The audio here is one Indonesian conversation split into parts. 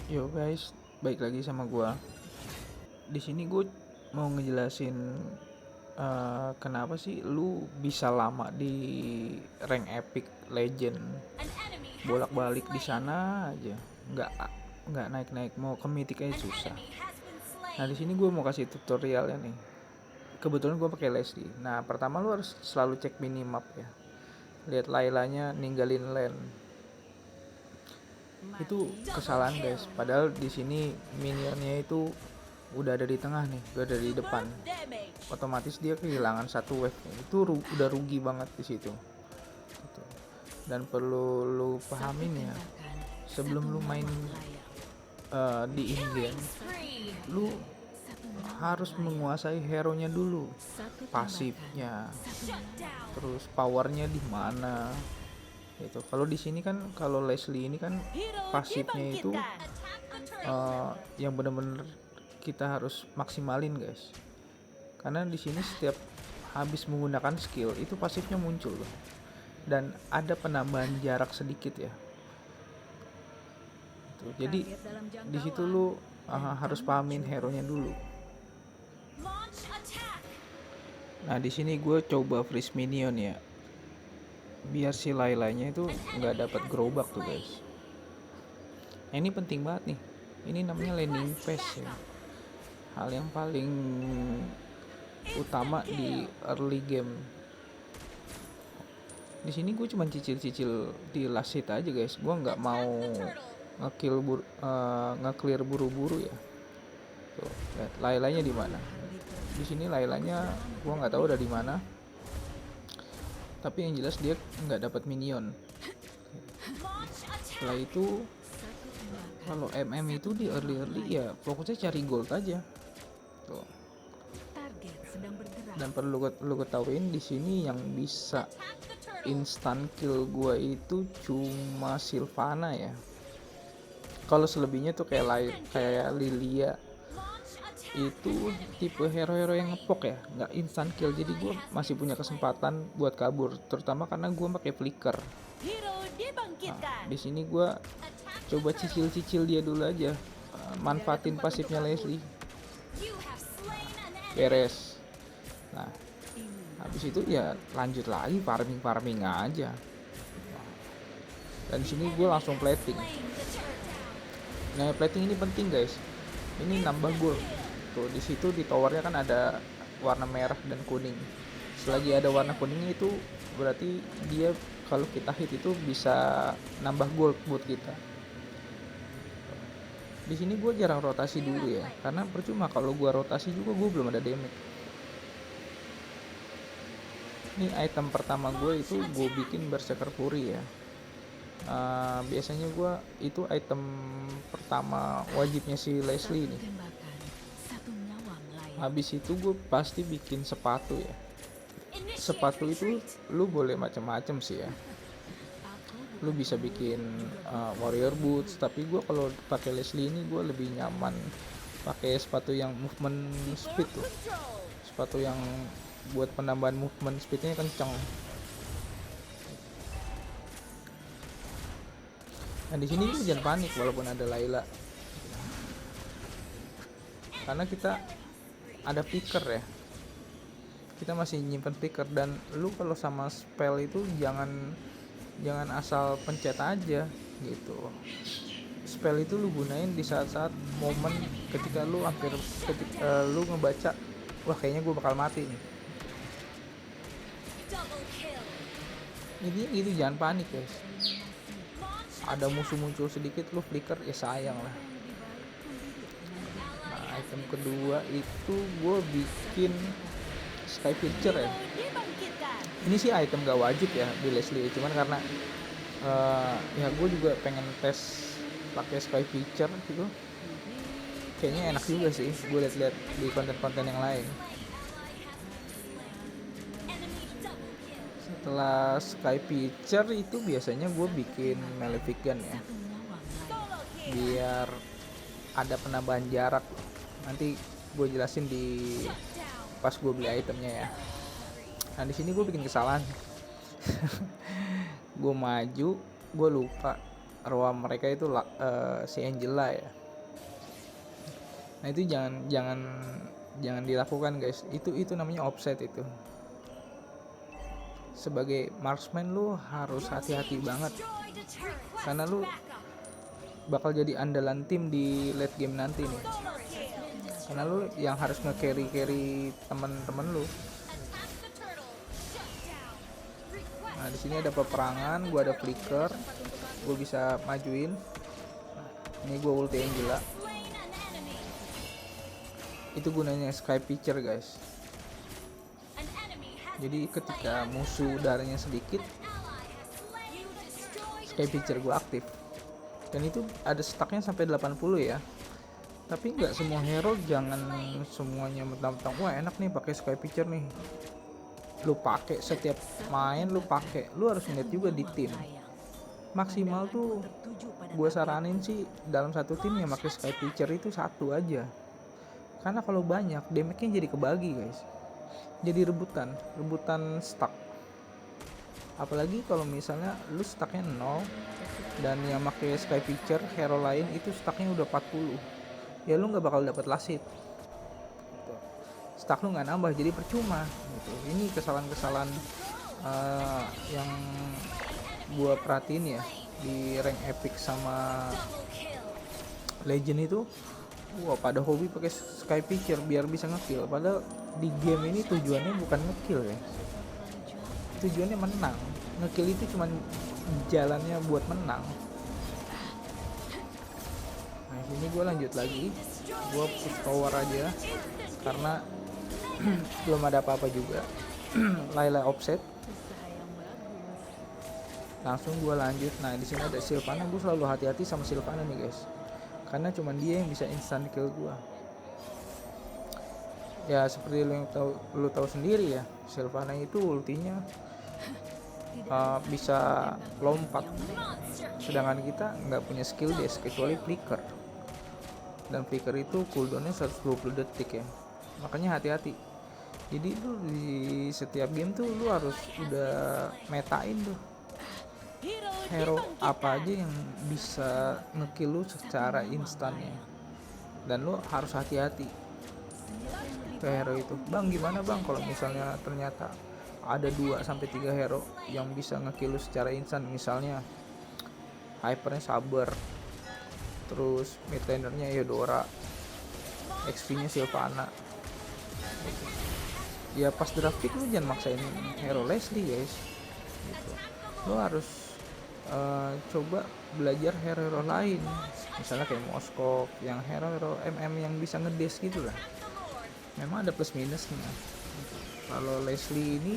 Yo guys, baik lagi sama gua. Di sini gue mau ngejelasin kenapa sih lu bisa lama di rank epic legend, bolak-balik di sana aja, nggak nggak naik-naik, mau ke mythic aja susah. Nah di sini gue mau kasih tutorialnya nih. Kebetulan gue pakai Leslie. Nah pertama lu harus selalu cek minimap ya. Lihat Lailanya ninggalin lane. Itu kesalahan guys. Padahal di sini minionnya itu udah ada di tengah nih, udah ada di depan. Otomatis dia kehilangan satu wave. Itu udah rugi banget di situ. Gitu. Dan perlu lu pahamin ya, sebelum lu main di in game, lu harus menguasai hero-nya dulu, pasifnya, terus powernya di mana. Itu kalau di sini kan, kalau Leslie ini kan pasifnya itu yang bener-bener kita harus maksimalin guys, karena di sini setiap habis menggunakan skill itu pasifnya muncul loh, dan ada penambahan jarak sedikit ya. Tuh, jadi di situ lu harus pahamin hero nya dulu. Nah di sini gue coba freeze minion ya, biar si Lailanya itu nggak dapat gerobak tuh guys. Nah, ini penting banget nih, ini namanya landing phase ya, hal yang paling utama di early game. Di sini gue cuma cicil-cicil di last hit aja guys, gue nggak mau nge-clear buru-buru ya. Tuh, lihat Lailanya di mana. Di sini Lailanya gue nggak tahu udah di mana, tapi yang jelas dia nggak dapat minion. Setelah itu kalau itu di early ya fokusnya cari gold aja. Tuh. Dan perlu lu ketahuin di sini yang bisa instant kill gua itu cuma Sylvana ya. Kalau selebihnya tuh kayak Lilia, itu tipe hero-hero yang ngepok ya, nggak instant kill, jadi gue masih punya kesempatan buat kabur, terutama karena gue pakai flicker. Nah, di sini gue coba cicil-cicil dia dulu aja, manfaatin pasifnya Leslie, beres. Nah habis itu ya lanjut lagi farming aja. Dan di sini gue langsung plating. Nah plating ini penting guys, ini nambah gold. Tuh di situ di towernya kan ada warna merah dan kuning. Selagi ada warna kuningnya itu berarti dia kalau kita hit itu bisa nambah gold buat kita. Di sini gue jarang rotasi dulu ya, karena percuma kalau gue rotasi juga gue belum ada damage. Ini item pertama gue itu gue bikin Berserker Fury ya. Biasanya gue itu item pertama wajibnya si Leslie nih. Habis itu gue pasti bikin sepatu ya. Sepatu itu lu boleh macam-macam sih ya. Lu bisa bikin warrior boots, tapi gue kalau pakai Leslie ini gue lebih nyaman pakai sepatu yang movement speed tuh. Sepatu yang buat penambahan movement speednya kenceng. Nah di sini lu jangan panik walaupun ada Layla, karena kita ada picker ya, kita masih nyimpen picker. Dan lu kalau sama spell itu jangan asal pencet aja gitu. Spell itu lu gunain di saat-saat momen ketika lu lu ngebaca, wah kayaknya gue bakal mati nih. Ini gitu, jangan panik guys. Ada musuh muncul sedikit lu flicker ya sayang lah. Nah item kedua itu gue bikin Sky Pitcher ya. Ini sih item gak wajib ya di Leslie, cuman karena ya gue juga pengen tes pakai Sky Pitcher gitu, kayaknya enak juga sih gue liat-liat di konten-konten yang lain. Setelah Sky Pitcher itu biasanya gue bikin Malefic Gun ya, biar ada penambahan jarak. Nanti gue jelasin di pas gue beli itemnya ya. Nah di sini gue bikin kesalahan. Gue maju, gue lupa roam mereka itu si Angela ya. Nah itu jangan dilakukan guys, itu namanya offset. Itu sebagai marksman lu harus hati-hati banget, karena lu bakal jadi andalan tim di late game nanti nih, karena lu yang harus nge-carry temen-temen lu. Nah di sini ada peperangan, gua ada flicker, gua bisa majuin. Ini gua ulti Angela. Itu gunanya sky pitcher guys. Jadi ketika musuh darahnya sedikit, sky pitcher gue aktif. Dan itu ada stacknya sampai 80 ya. Tapi nggak semua hero, jangan semuanya mentang-mentang wah enak nih pakai sky pitcher nih. Lu pakai setiap main, lu pakai. Lu harus ngeliat juga di tim. Maksimal tuh gue saranin sih dalam satu tim yang pakai sky pitcher itu satu aja. Karena kalau banyak damage-nya jadi kebagi guys. Jadi rebutan stack. Apalagi kalau misalnya lu stacknya 0 dan yang pakai sky pitcher hero lain itu stacknya udah 40, ya lu nggak bakal dapat lasit gitu. Stack lu nggak nambah, jadi percuma gitu. Ini kesalahan yang gua perhatiin ya di rank epic sama legend itu. Wah, pada hobi pakai sky pitcher biar bisa ngekill, padahal di game ini tujuannya bukan ngekill ya, tujuannya menang. Ngekill itu cuman jalannya buat menang. Nah sini gue lanjut lagi, gue push tower aja karena belum ada apa-apa juga. Layla offset, langsung gue lanjut. Nah di sini ada Sylvana, gue selalu hati-hati sama Sylvana nih guys, karena cuman dia yang bisa instant kill gue. Ya seperti lu tahu sendiri ya, Sylvana itu ultinya bisa lompat, sedangkan kita nggak punya skill dash kecuali flicker, dan flicker itu cooldownnya 120 detik ya, makanya hati-hati. Jadi lu di setiap game tuh lu harus udah metain tuh hero apa aja yang bisa ngekill lu secara instannya, dan lu harus hati-hati ke hero itu. Bang gimana bang kalau misalnya ternyata ada 2-3 hero yang bisa ngekill lu secara instan, misalnya hypernya Saber, terus mid lanernya Eudora, XP nya Sylvana. Ya pas draft pick lu jangan maksain hero Leslie guys gitu. Lu harus coba belajar hero-hero lain, misalnya kayak Moskov, yang hero-hero MM yang bisa ngedes gitu lah. Memang ada plus minusnya. Kalau Leslie ini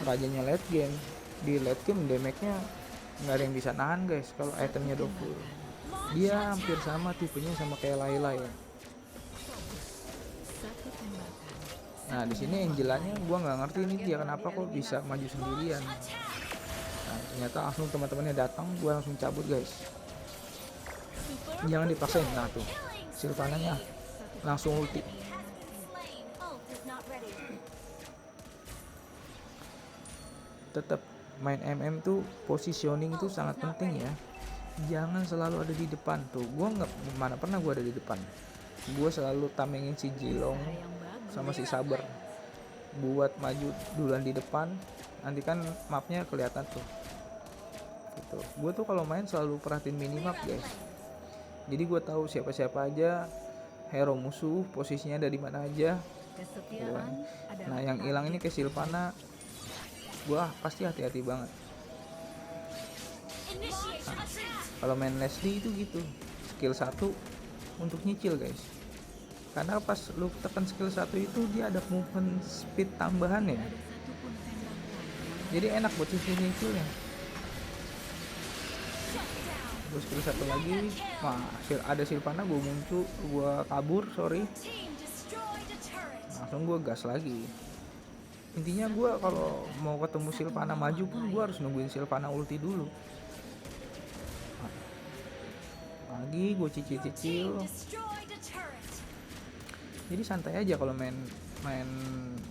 rajanya late game, di late game damage-nya nggak ada yang bisa nahan guys. Kalau itemnya 20, dia hampir sama tipenya sama kayak Layla ya. Nah di sini Angelanya gua nggak ngerti ini dia kenapa kok bisa maju sendirian. Nah ternyata langsung teman-temannya datang, gua langsung cabut guys. Jangan dipaksain. Nah tuh Sylvana-nya langsung ulti. Tetap main MM tuh positioning itu sangat penting ya. Jangan selalu ada di depan tuh. Gua nggak mana pernah gua ada di depan. Gua selalu tamengin si Jilong sama si Saber buat maju duluan di depan. Nanti kan mapnya kelihatan tuh. Gitu. Gua tuh kalau main selalu perhatiin minimap guys. Jadi gua tahu siapa-siapa aja hero musuh, posisinya ada di mana aja. Gitu kan. Nah yang hilang ini ke Sylvana, gua pasti hati-hati banget. Nah, kalau main Leslie itu gitu, skill 1 untuk nyicil guys, karena pas lu tekan skill 1 itu dia ada movement speed tambahan ya, jadi enak buat nyicilnya. Gue skill 1 lagi, wah ada Sylvana, gue muncul, gue kabur, langsung gue gas lagi. Intinya gue kalau mau ketemu Sylvana maju pun gue harus nungguin Sylvana ulti dulu. Lagi gue cicil. Jadi santai aja kalau main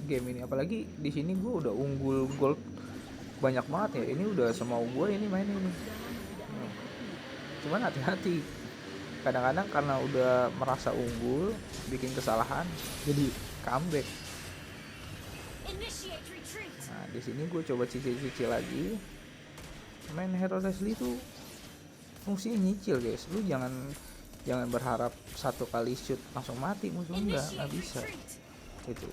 game ini. Apalagi di sini gue udah unggul gold banyak banget ya. Ini udah semau gue ini main ini. cuman hati-hati, kadang-kadang karena udah merasa unggul bikin kesalahan jadi comeback. Nah di sini gue coba cicil-cicil lagi. Main hero Leslie itu fungsinya nyicil guys, lu jangan berharap satu kali shoot langsung mati musuh, nggak bisa gitu.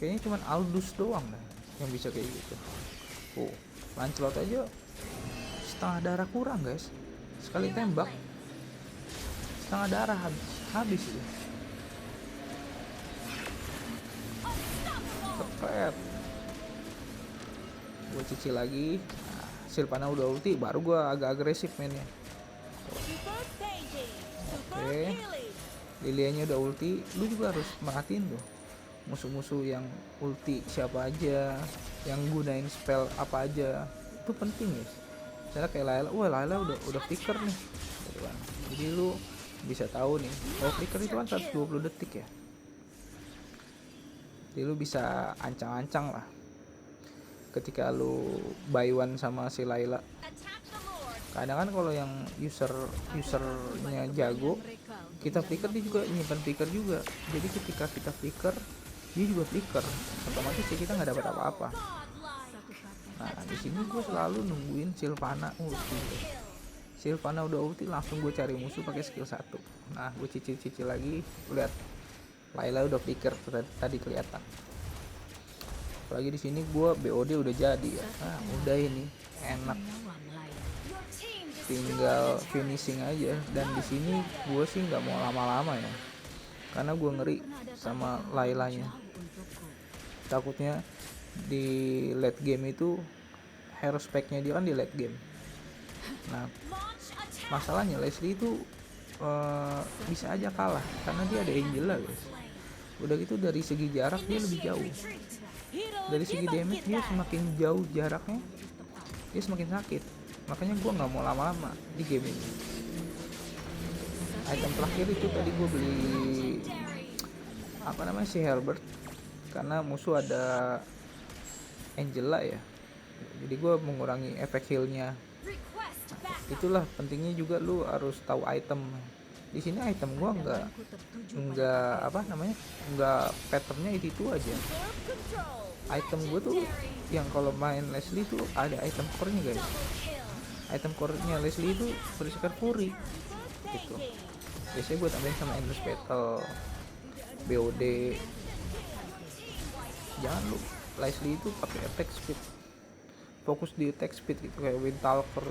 Kayaknya cuman Aldous doang dah yang bisa kayak gitu. Lancelot aja setengah darah kurang guys, sekali tembak setengah darah habis itu. Kepret. Gue cicil lagi. Nah, Sylvana udah ulti, baru gue agak agresif mainnya. Oke, Lilianya udah ulti, lu juga harus merhatiin tuh musuh-musuh yang ulti siapa aja, yang gunain spell apa aja, itu penting guys. Misalnya kayak Layla, Layla udah flicker nih gitu kan. Jadi lu bisa tahu nih, flicker itu kan 120 detik ya, jadi lu bisa ancang-ancang lah ketika lu buy one sama si Layla. Kadang kan kalau yang usernya jago, kita flicker dia juga nyimpan flicker juga, jadi ketika kita flicker dia juga flicker, otomatis ya kita nggak dapat apa-apa. Nah di sini gue selalu nungguin Sylvana ulti. Sylvana udah ulti langsung gue cari musuh pakai skill 1. Nah gue cicil lagi, lihat Layla udah flicker tadi kelihatan. Apalagi di sini gue BOD udah jadi ya. Nah udah ini enak, tinggal finishing aja. Dan di sini gue sih nggak mau lama-lama ya, karena gue ngeri sama Laylanya. Takutnya di late game itu hero spec-nya dia kan di late game. Nah masalahnya Leslie itu bisa aja kalah karena dia ada Angela guys. Udah gitu dari segi jarak dia lebih jauh, dari segi damage dia semakin jauh jaraknya dia semakin sakit. Makanya gue nggak mau lama-lama di game ini. Item terakhir itu tadi gue beli si Herbert, karena musuh ada Angela ya, jadi gue mengurangi efek healnya. Itulah pentingnya juga lu harus tahu item. Di sini item gue nggak patternnya itu aja. Item gue tuh yang kalau main Leslie tuh ada item core-nya guys. Item core-nya Leslie itu Berserker Fury gitu. Biasanya gue tambahin sama Endless Battle, BOD. Jangan lu Leslie itu pakai attack speed, fokus di attack speed gitu kayak Windtalker